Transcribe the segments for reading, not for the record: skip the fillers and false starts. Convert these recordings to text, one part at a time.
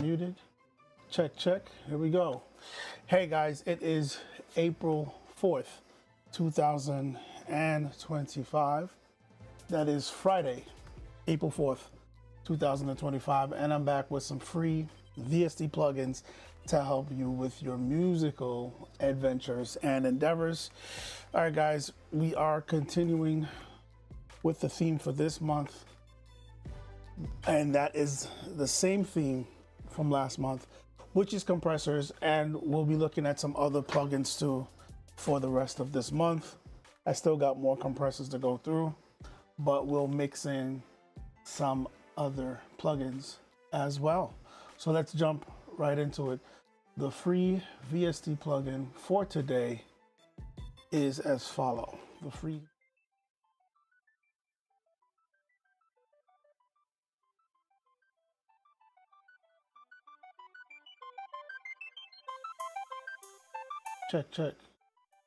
Muted. Check, check. Here we go. Hey guys, it is April 4th, 2025. That is Friday, April 4th, 2025. And I'm back with some free VST plugins to help you with your musical adventures and endeavors. All right, guys, we are continuing with the theme for this month. And that is the same theme from last month, which is compressors, and we'll be looking at some other plugins too for the rest of this month. I still got more compressors to go through, but we'll mix in some other plugins as well. So let's jump right into it. The free VST plugin for today is as follows. The free check.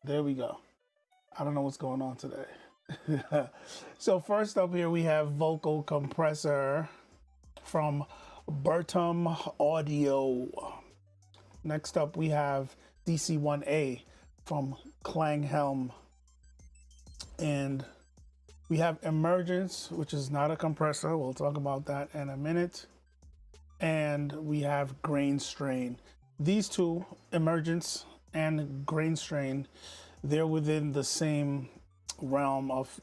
There we go. I don't know what's going on today. So first up here we have vocal compressor from Bertum Audio. Next up we have DC1A from Klanghelm, and we have Emergence, which is not a compressor. We'll talk about that in a minute. And we have Grain Strain. These two, Emergence and Grain Strain, they're within the same realm of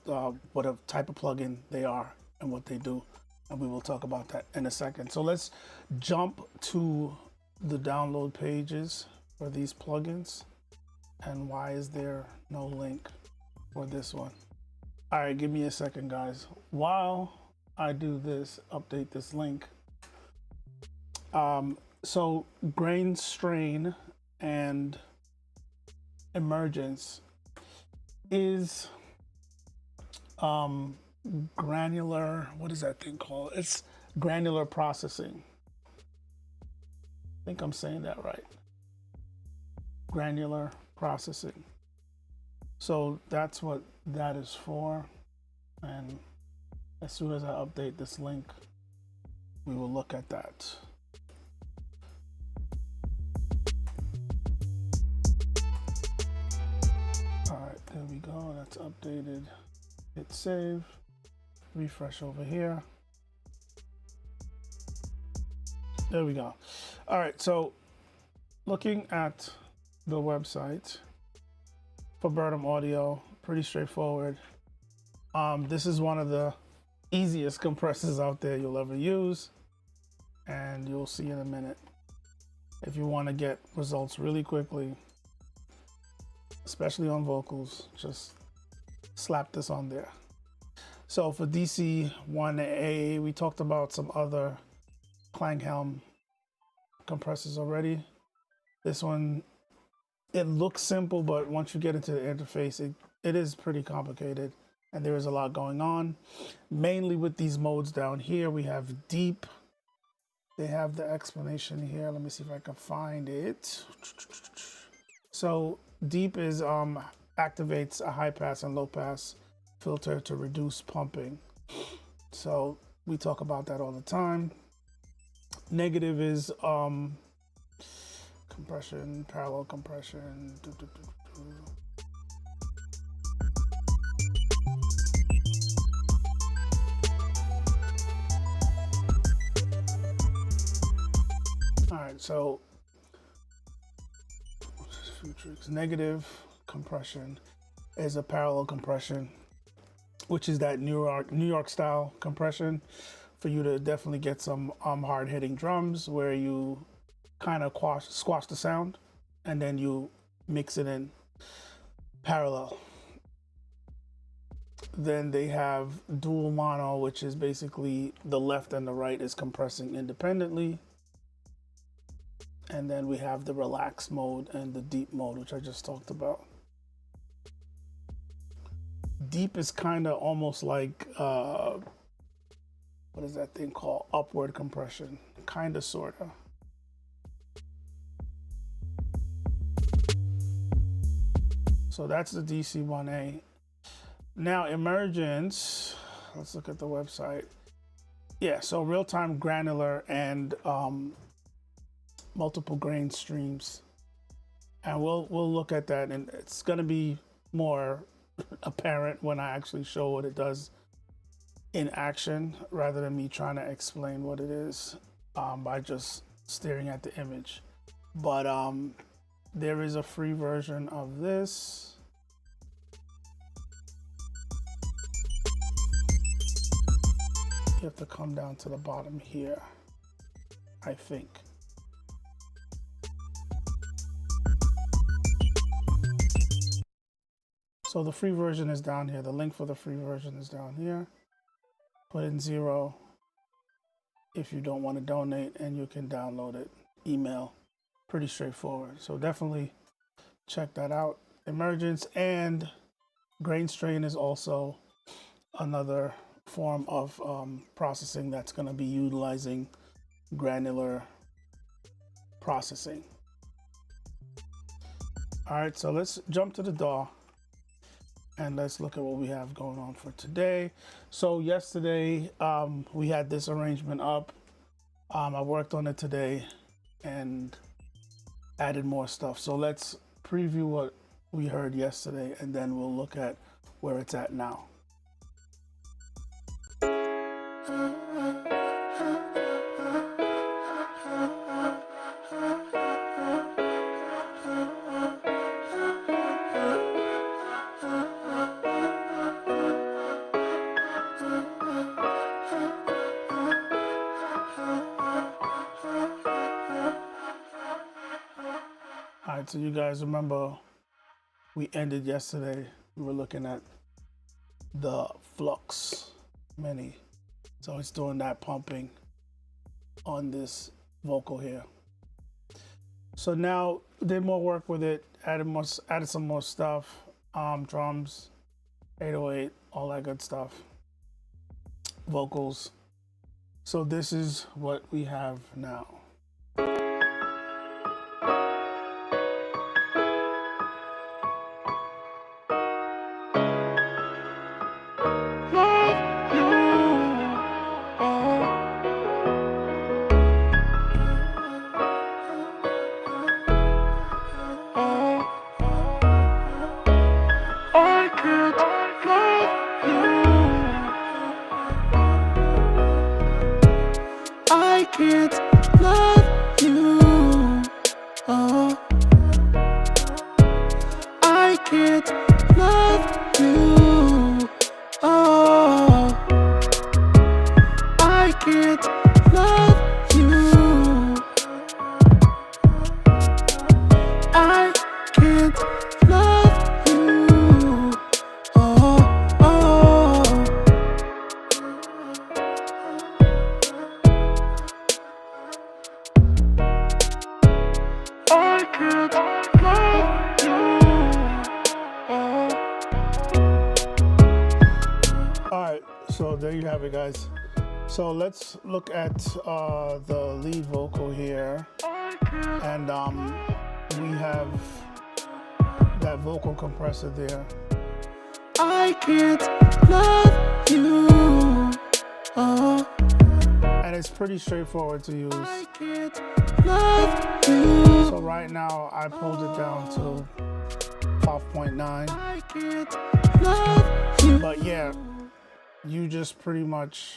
what a type of plugin they are and what they do, and we will talk about that in a second. So let's jump to the download pages for these plugins. And why is there no link for this one? All right, give me a second, guys. While I do this, update this link. So Grain Strain and Emergence is granular, what is that thing called? It's granular processing. I think I'm saying that right. Granular processing. So that's what that is for. And as soon as I update this link, we will look at that. All right, there we go. That's updated. Hit save. Refresh over here. There we go. All right, so looking at the website for Bertum Audio, pretty straightforward. This is one of the easiest compressors out there you'll ever use, and you'll see in a minute. If you want to get results really quickly, especially on vocals, just slap this on there. So for DC1A, we talked about some other Klanghelm compressors already. This one, it looks simple, but once you get into the interface, it is pretty complicated, and there is a lot going on. Mainly with these modes down here, we have deep. They have the explanation here. Let me see if I can find it. So deep is activates a high pass and low pass filter to reduce pumping. So we talk about that all the time. Negative is compression, parallel compression. All right, so negative compression. is a parallel compression, which is that New York style compression for you to definitely get some hard hitting drums where you kind of squash the sound and then you mix it in parallel. Then they have dual mono, which is basically the left and the right is compressing independently. And then we have the relaxed mode and the deep mode, which I just talked about. Deep is kind of almost like, what is that thing called? Upward compression, kind of, sort of. So that's the DC1A. Now emergence, let's look at the website. Yeah, so real-time granular and multiple grain streams. And we'll look at that, and it's gonna be more apparent when I actually show what it does in action rather than me trying to explain what it is by just staring at the image. But there is a free version of this. You have to come down to the bottom here, I think. So the free version is down here. The link for the free version is down here. Put in 0 if you don't want to donate, and you can download it. Email. Pretty straightforward. So definitely check that out. Emergence and grain strain is also another form of processing that's going to be utilizing granular processing. All right, so let's jump to the DAW and let's look at what we have going on for today. So yesterday we had this arrangement up. I worked on it today and added more stuff. So let's preview what we heard yesterday and then we'll look at where it's at now. All right, so you guys remember we ended yesterday, we were looking at the Flux Mini. So it's doing that pumping on this vocal here. So now did more work with it, added some more stuff, drums, 808, all that good stuff, vocals. So this is what we have now. So there you have it, guys. So let's look at the lead vocal here, and we have that vocal compressor there. I can't love you. And it's pretty straightforward to use. I can't love you. So right now I pulled it down to 5.9. I can't love you. But yeah, you just pretty much,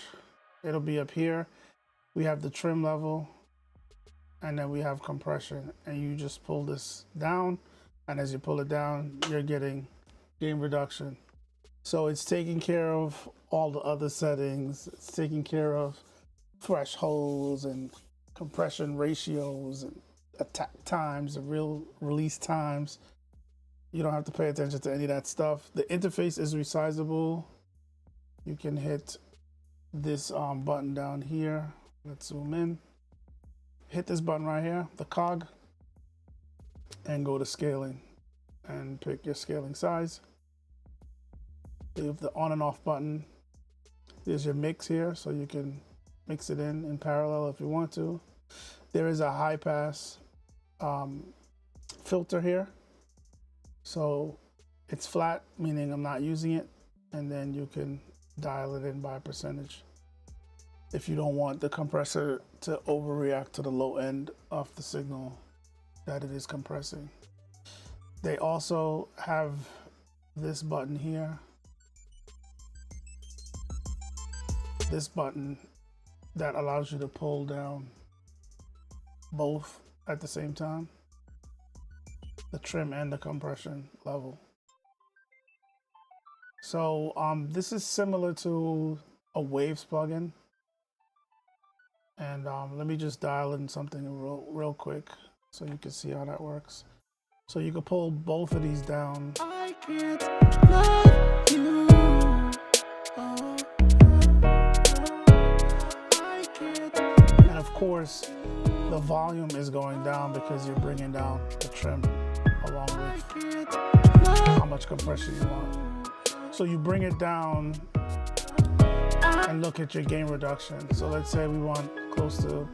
it'll be up here. We have the trim level, and then we have compression, and you just pull this down, and as you pull it down, you're getting gain reduction. So it's taking care of all the other settings. It's taking care of thresholds and compression ratios and attack times, the real release times. You don't have to pay attention to any of that stuff. The interface is resizable. You can hit this button down here. Let's zoom in. Hit this button right here, the cog, and go to scaling and pick your scaling size. You have the on and off button. There's your mix here, so you can mix it in parallel if you want to. There is a high pass filter here. So it's flat, meaning I'm not using it. And then you can dial it in by percentage if you don't want the compressor to overreact to the low end of the signal that it is compressing. They also have this button here. This button that allows you to pull down both at the same time, the trim and the compression level. So this is similar to a Waves plugin. And let me just dial in something real quick so you can see how that works. So you can pull both of these down. I can't love you. And of course, the volume is going down because you're bringing down the trim along with how much compression you want. So you bring it down and look at your gain reduction. So let's say we want close to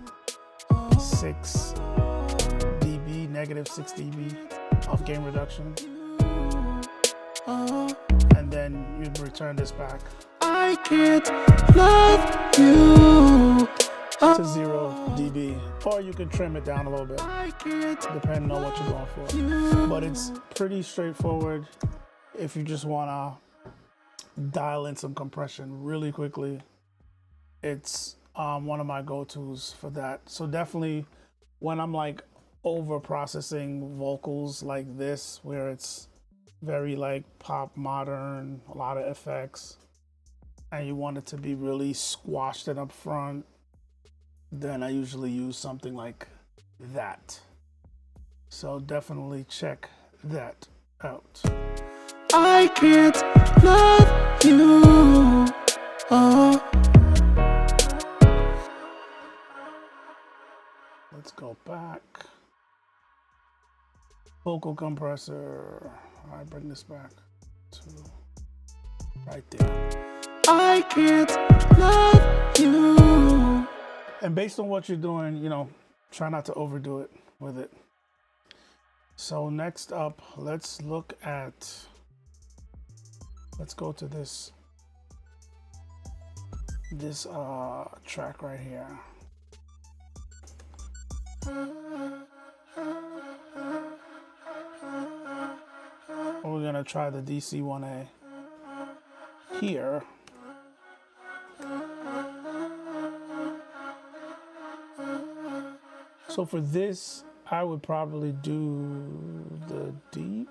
6 dB, negative 6 dB of gain reduction. And then you return this back. I can't love you. To 0 dB, or you can trim it down a little bit depending on what you're going for. But it's pretty straightforward if you just want to dial in some compression really quickly. It's one of my go-tos for that. So definitely when I'm like over processing vocals like this, where it's very like pop modern, a lot of effects, and you want it to be really squashed and up front, then I usually use something like that. So definitely check that out. I can't love you. Let's go back. Vocal compressor. All right, bring this back to right there. I can't love you. And based on what you're doing, you know, try not to overdo it with it. So next up, let's go to this track right here. We're gonna try the DC1A here. So for this, I would probably do the deep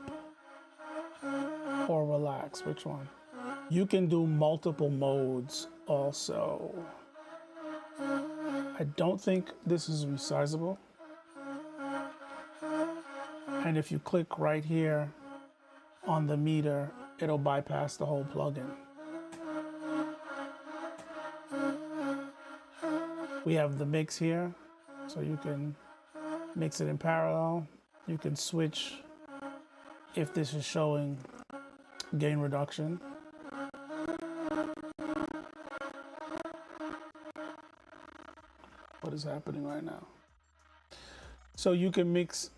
or relax. Which one? You can do multiple modes also. I don't think this is resizable. And if you click right here on the meter, it'll bypass the whole plugin. We have the mix here. So you can mix it in parallel. You can switch if this is showing gain reduction. What is happening right now? So you can mix,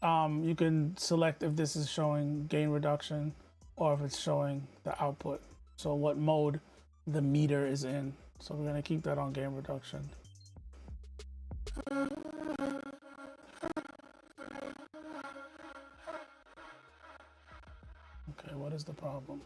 you can select if this is showing gain reduction or if it's showing the output. So what mode the meter is in. So we're gonna keep that on gain reduction. Okay, what is the problem?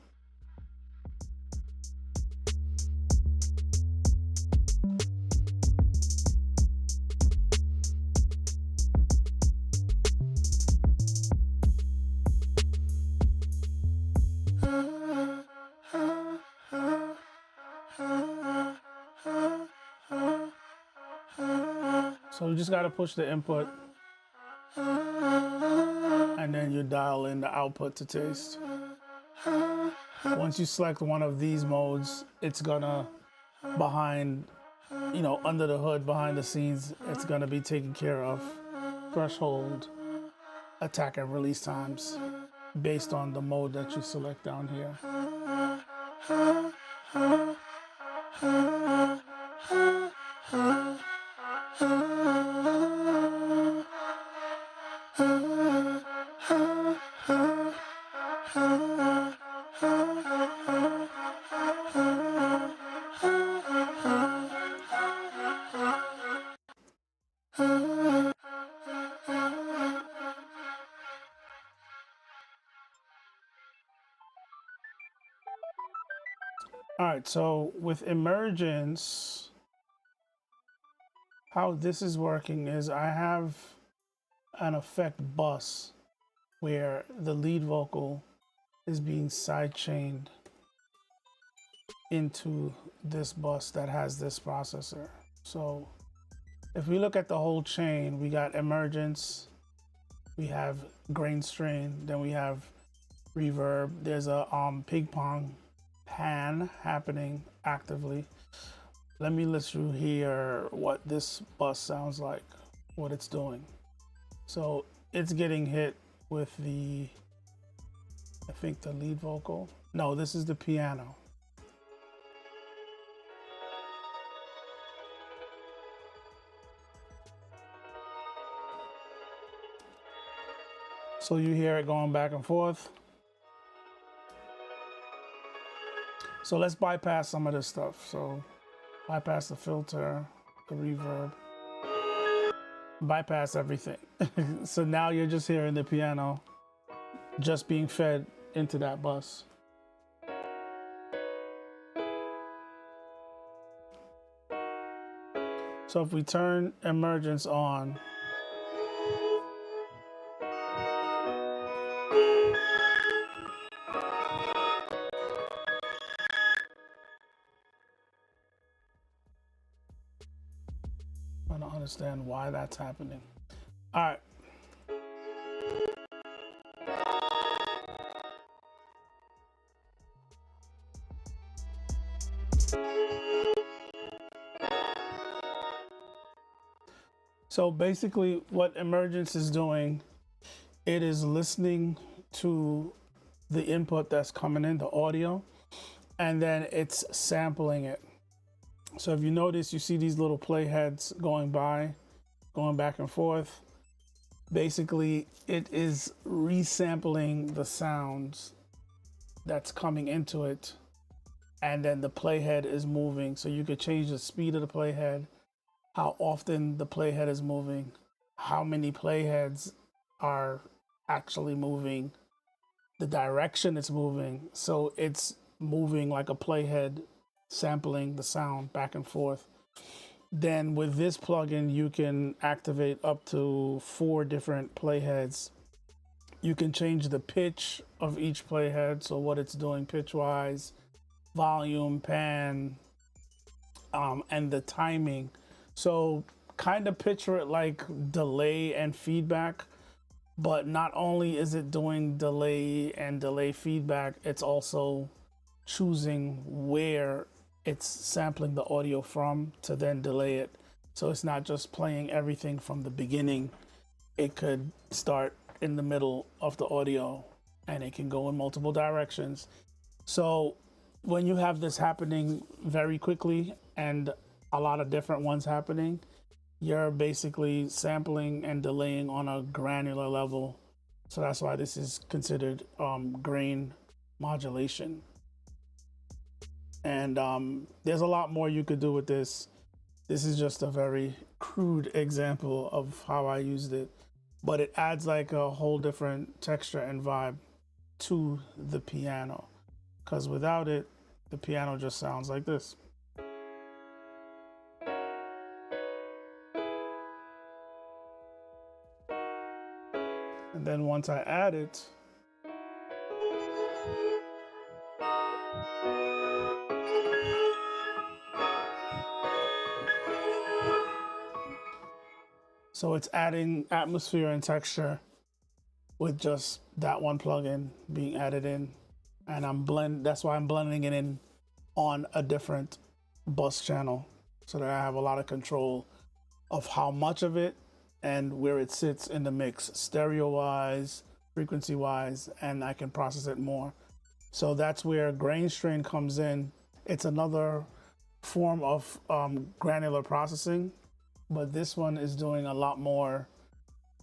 So you just got to push the input and then you dial in the output to taste. Once you select one of these modes, it's gonna behind, you know, under the hood, behind the scenes, it's gonna be taking care of threshold, attack and release times based on the mode that you select down here. All right, so with emergence, how this is working is I have an effect bus where the lead vocal is being sidechained into this bus that has this processor. So if we look at the whole chain, we got emergence, we have grain strain, then we have reverb. There's a ping pong pan happening actively. Let me let you hear what this bus sounds like, what it's doing. So it's getting hit with the, I think the lead vocal. No, this is the piano. So you hear it going back and forth. So let's bypass some of this stuff. So bypass the filter, the reverb, bypass everything. So now you're just hearing the piano just being fed into that bus. So if we turn emergence on, I don't understand why that's happening. All right. So basically what emergence is doing, it is listening to the input that's coming in, the audio, and then it's sampling it. So if you notice, you see these little playheads going back and forth. Basically, it is resampling the sounds that's coming into it, and then the playhead is moving. So you could change the speed of the playhead, how often the playhead is moving, how many playheads are actually moving, the direction it's moving. So it's moving like a playhead, sampling the sound back and forth. Then with this plugin, you can activate up to 4 different playheads. You can change the pitch of each playhead, so what it's doing pitch-wise, volume, pan, and the timing. So kind of picture it like delay and feedback, but not only is it doing delay and delay feedback, it's also choosing where it's sampling the audio from to then delay it. So it's not just playing everything from the beginning. It could start in the middle of the audio and it can go in multiple directions. So when you have this happening very quickly and a lot of different ones happening, you're basically sampling and delaying on a granular level. So that's why this is considered grain modulation. And there's a lot more you could do with this. This is just a very crude example of how I used it, but it adds like a whole different texture and vibe to the piano, because without it, the piano just sounds like this. And then once I add it, So it's adding atmosphere and texture with just that one plugin being added in. And that's why I'm blending it in on a different bus channel, so that I have a lot of control of how much of it and where it sits in the mix, stereo wise, frequency wise, and I can process it more. So that's where grain strain comes in. It's another form of granular processing, but this one is doing a lot more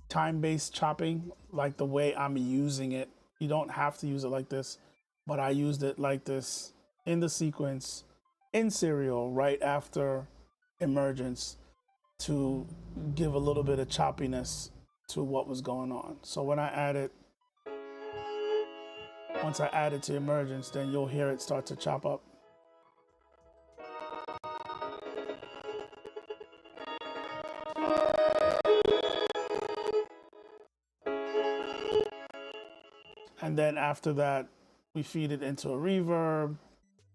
time-based chopping, like the way I'm using it. You don't have to use it like this, but I used it like this in the sequence in serial right after emergence to give a little bit of choppiness to what was going on. So when I add it, once I add it to emergence, then you'll hear it start to chop up. And then after that, we feed it into a reverb.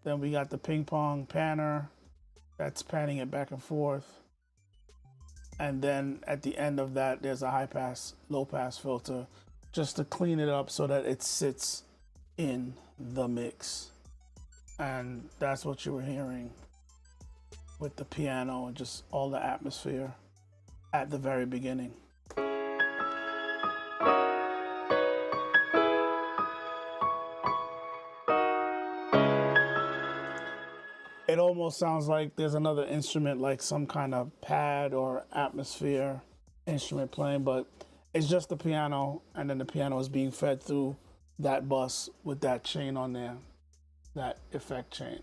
Then we got the ping pong panner that's panning it back and forth. And then at the end of that, there's a high pass, low pass filter just to clean it up so that it sits in the mix. And that's what you were hearing with the piano and just all the atmosphere at the very beginning. It almost sounds like there's another instrument, like some kind of pad or atmosphere instrument playing, but it's just the piano, and then the piano is being fed through that bus with that chain on there, that effect chain.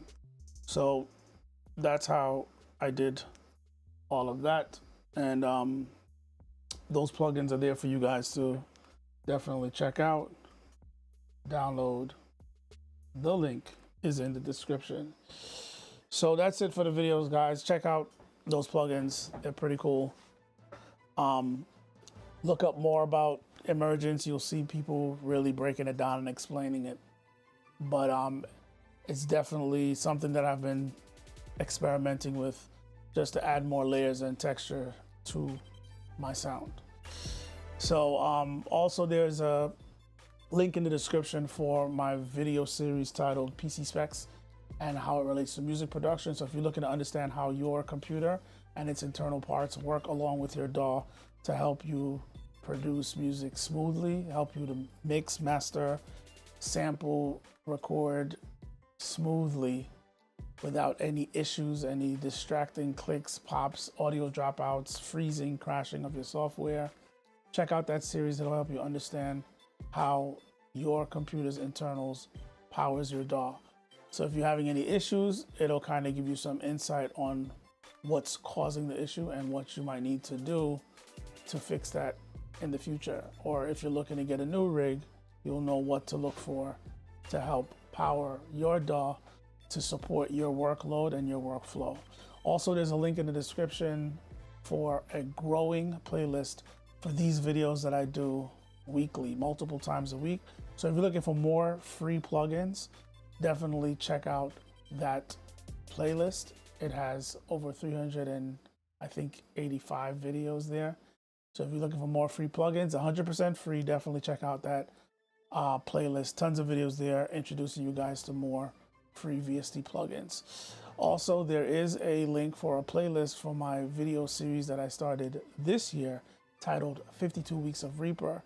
So that's how I did all of that. And those plugins are there for you guys to definitely check out, download. The link is in the description. So that's it for the videos, guys. Check out those plugins. They're pretty cool. Look up more about emergence. You'll see people really breaking it down and explaining it. But it's definitely something that I've been experimenting with just to add more layers and texture to my sound. So also there's a link in the description for my video series titled PC Specs and how it relates to music production. So if you're looking to understand how your computer and its internal parts work along with your DAW to help you produce music smoothly, help you to mix, master, sample, record smoothly without any issues, any distracting clicks, pops, audio dropouts, freezing, crashing of your software, check out that series. It'll help you understand how your computer's internals powers your DAW. So if you're having any issues, it'll kind of give you some insight on what's causing the issue and what you might need to do to fix that in the future. Or if you're looking to get a new rig, you'll know what to look for to help power your DAW to support your workload and your workflow. Also, there's a link in the description for a growing playlist for these videos that I do weekly, multiple times a week. So if you're looking for more free plugins, definitely check out that playlist. It has over 385 videos there. So if you're looking for more free plugins, 100% free, definitely check out that playlist. Tons of videos there introducing you guys to more free VST plugins. Also, there is a link for a playlist for my video series that I started this year titled 52 Weeks of Reaper,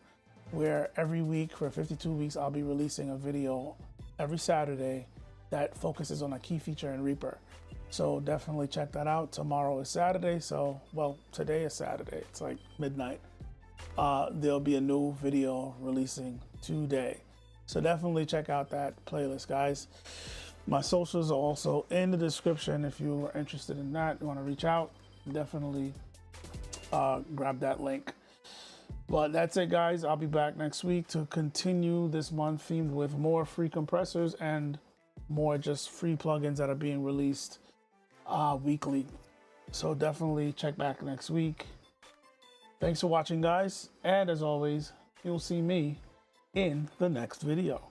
where every week for 52 weeks, I'll be releasing a video every Saturday that focuses on a key feature in Reaper. So definitely check that out. Tomorrow is Saturday, so, well, today is Saturday. It's like midnight. There'll be a new video releasing today. So definitely check out that playlist, guys. My socials are also in the description. If you are interested in that, you want to reach out, definitely grab that link. But that's it, guys. I'll be back next week to continue this month themed with more free compressors and more just free plugins that are being released weekly. So definitely check back next week. Thanks for watching, guys. And as always, you'll see me in the next video.